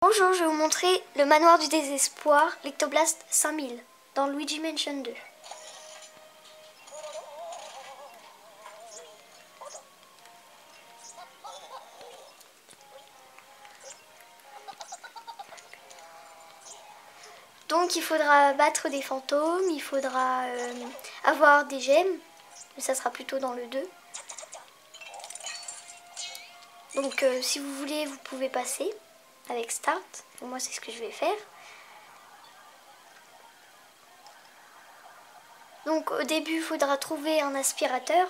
Bonjour, je vais vous montrer le manoir du désespoir, l'Ectoblast 5000, dans Luigi Mansion 2. Donc il faudra battre des fantômes, il faudra avoir des gemmes, mais ça sera plutôt dans le 2. Donc si vous voulez, vous pouvez passer avec Start. Moi c'est ce que je vais faire. Donc au début, il faudra trouver un aspirateur.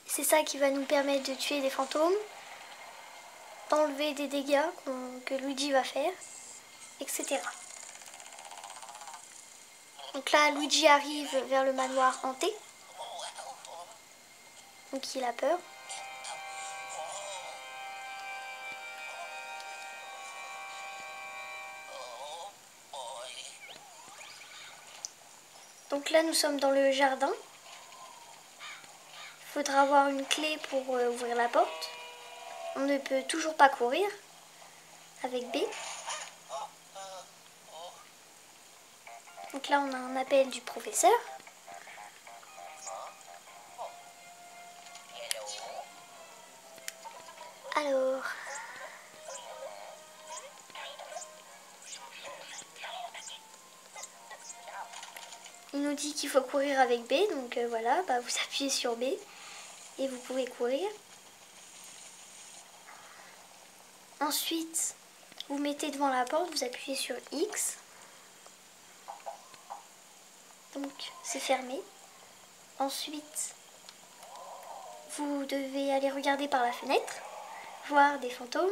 C'est ça qui va nous permettre de tuer des fantômes, d'enlever des dégâts que Luigi va faire, etc. Donc là, Luigi arrive vers le manoir hanté. Donc il a peur. Donc là, nous sommes dans le jardin. Il faudra avoir une clé pour ouvrir la porte. On ne peut toujours pas courir avec B. Donc là, on a un appel du professeur. Alors... il nous dit qu'il faut courir avec B, donc voilà, vous appuyez sur B et vous pouvez courir. Ensuite, vous mettez devant la porte, vous appuyez sur X. Donc c'est fermé. Ensuite, vous devez aller regarder par la fenêtre, voir des fantômes.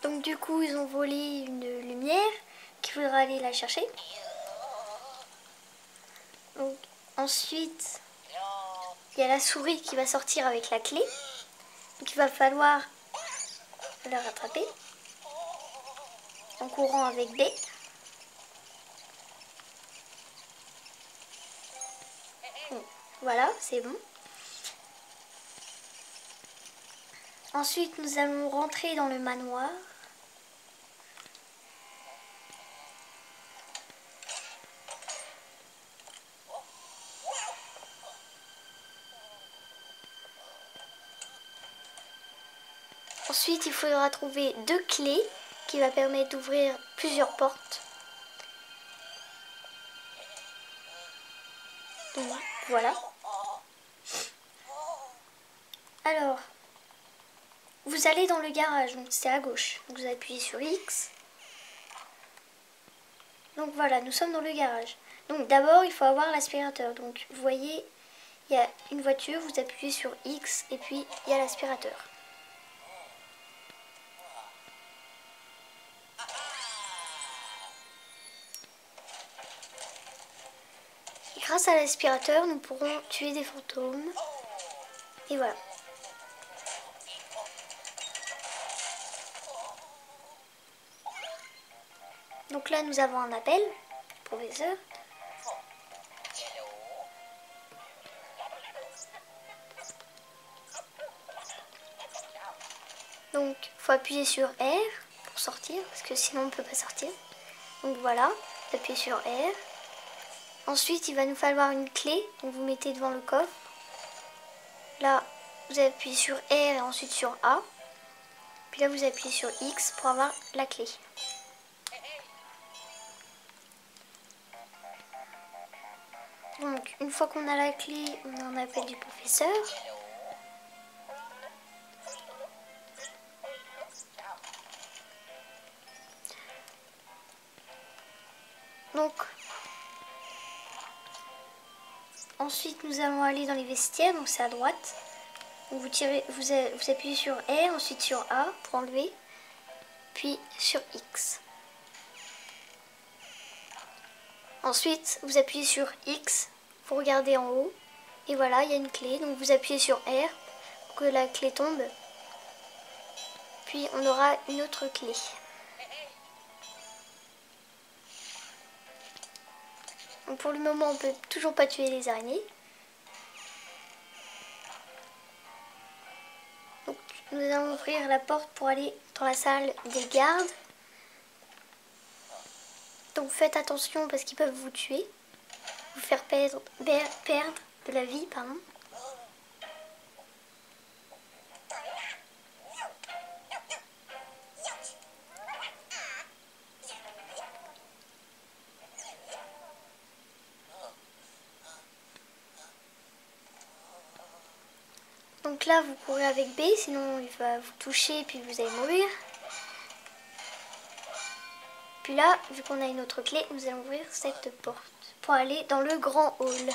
Donc du coup, ils ont volé une lumière qu'il faudra aller la chercher. Donc, ensuite, il y a la souris qui va sortir avec la clé. Donc il va falloir la rattraper en courant avec B. Bon, voilà, c'est bon. Ensuite, nous allons rentrer dans le manoir. Ensuite, il faudra trouver 2 clés qui va permettre d'ouvrir plusieurs portes. Donc, voilà. Alors, vous allez dans le garage, donc c'est à gauche. Vous appuyez sur X. Donc voilà, nous sommes dans le garage. Donc d'abord, il faut avoir l'aspirateur. Donc vous voyez, il y a une voiture, vous appuyez sur X et puis il y a l'aspirateur. Et grâce à l'aspirateur, nous pourrons tuer des fantômes. Et voilà. Donc là, nous avons un appel, professeur. Donc, il faut appuyer sur R pour sortir, parce que sinon on ne peut pas sortir. Donc voilà, appuyez sur R. Ensuite, il va nous falloir une clé, donc vous mettez devant le coffre. Là, vous appuyez sur R et ensuite sur A. Puis là, vous appuyez sur X pour avoir la clé. Donc, une fois qu'on a la clé, on a un appel du professeur. Donc, ensuite, nous allons aller dans les vestiaires, donc c'est à droite. Donc vous appuyez sur R, ensuite sur A pour enlever, puis sur X. Ensuite, vous appuyez sur X pour regarder en haut. Et voilà, il y a une clé. Donc vous appuyez sur R pour que la clé tombe. Puis on aura une autre clé. Donc pour le moment, on peut toujours pas tuer les araignées. Donc nous allons ouvrir la porte pour aller dans la salle des gardes. Donc faites attention parce qu'ils peuvent vous tuer. Vous faire perdre de la vie, pardon. Donc là, vous courez avec B, sinon il va vous toucher et puis vous allez mourir. Puis là, vu qu'on a une autre clé, nous allons ouvrir cette porte pour aller dans le grand hall.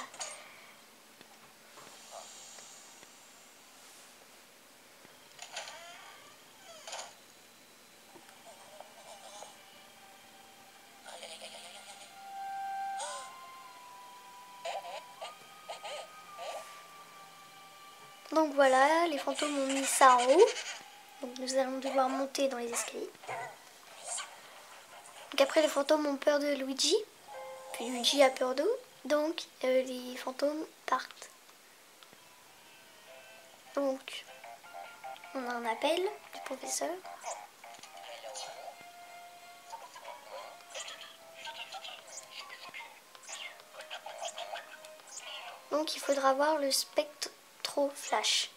Donc voilà, les fantômes ont mis ça en haut. Donc nous allons devoir monter dans les escaliers. Donc après, les fantômes ont peur de Luigi. Puis Luigi a peur d'eux. Donc les fantômes partent. Donc on a un appel du professeur. Donc il faudra voir le spectroflash.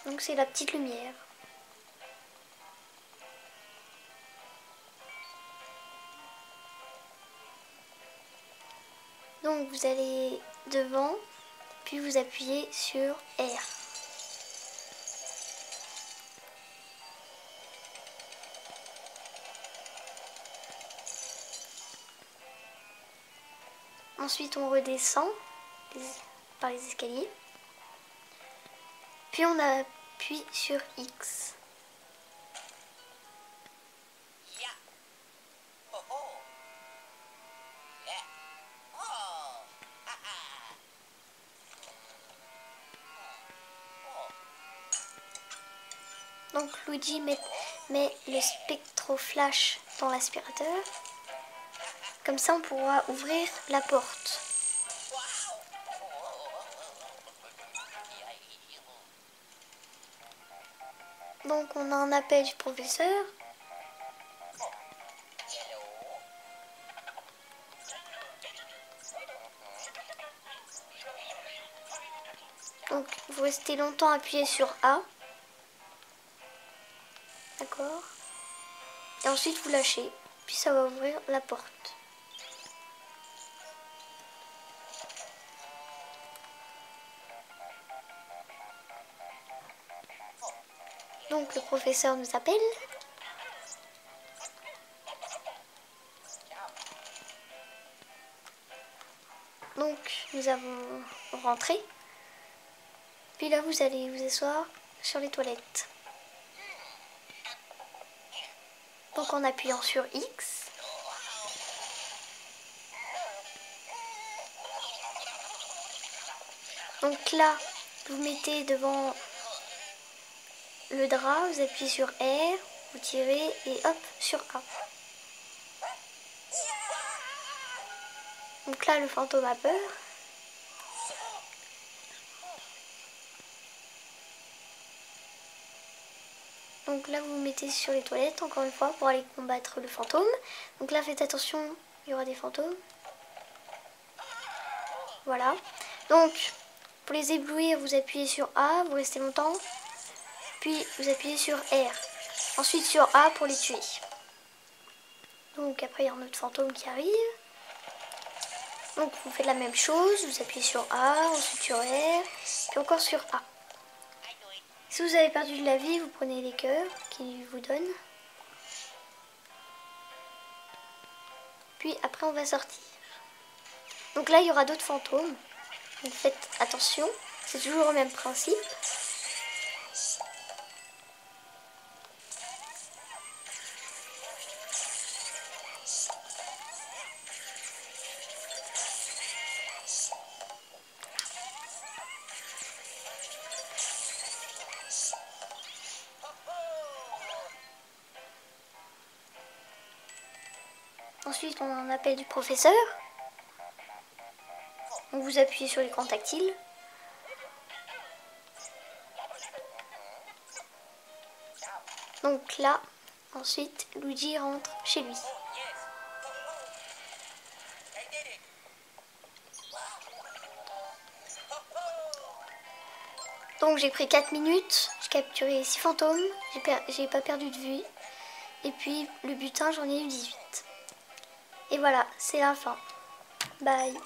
Donc c'est la petite lumière. Donc vous allez devant, puis vous appuyez sur R. Ensuite on redescend par les escaliers. Puis on appuie sur X. Donc Luigi met le spectroflash dans l'aspirateur. Comme ça on pourra ouvrir la porte. Donc on a un appel du professeur. Donc vous restez longtemps appuyé sur A. D'accord. Et ensuite vous lâchez. Puis ça va ouvrir la porte. Donc le professeur nous appelle. Donc nous avons rentré. Puis là vous allez vous asseoir sur les toilettes. Donc en appuyant sur X. Donc là vous mettez devant le drap, vous appuyez sur R, vous tirez et hop sur A. Donc là le fantôme a peur. Donc là vous vous mettez sur les toilettes encore une fois pour aller combattre le fantôme. Donc là faites attention, il y aura des fantômes. Voilà. Donc pour les éblouir vous appuyez sur A, vous restez longtemps. Puis vous appuyez sur R. Ensuite sur A pour les tuer. Donc après il y a un autre fantôme qui arrive. Donc vous faites la même chose, vous appuyez sur A, ensuite sur R, puis encore sur A. Si vous avez perdu de la vie, vous prenez les cœurs qu'ils vous donnent. Puis après on va sortir. Donc là il y aura d'autres fantômes. Donc faites attention, c'est toujours le même principe. Ensuite, on a un appel du professeur. Donc vous appuyez sur l'écran tactile. Donc là, ensuite, Luigi rentre chez lui. Donc j'ai pris 4 minutes, j'ai capturé 6 fantômes, j'ai pas perdu de vue. Et puis le butin, j'en ai eu 18. Et voilà, c'est la fin. Bye.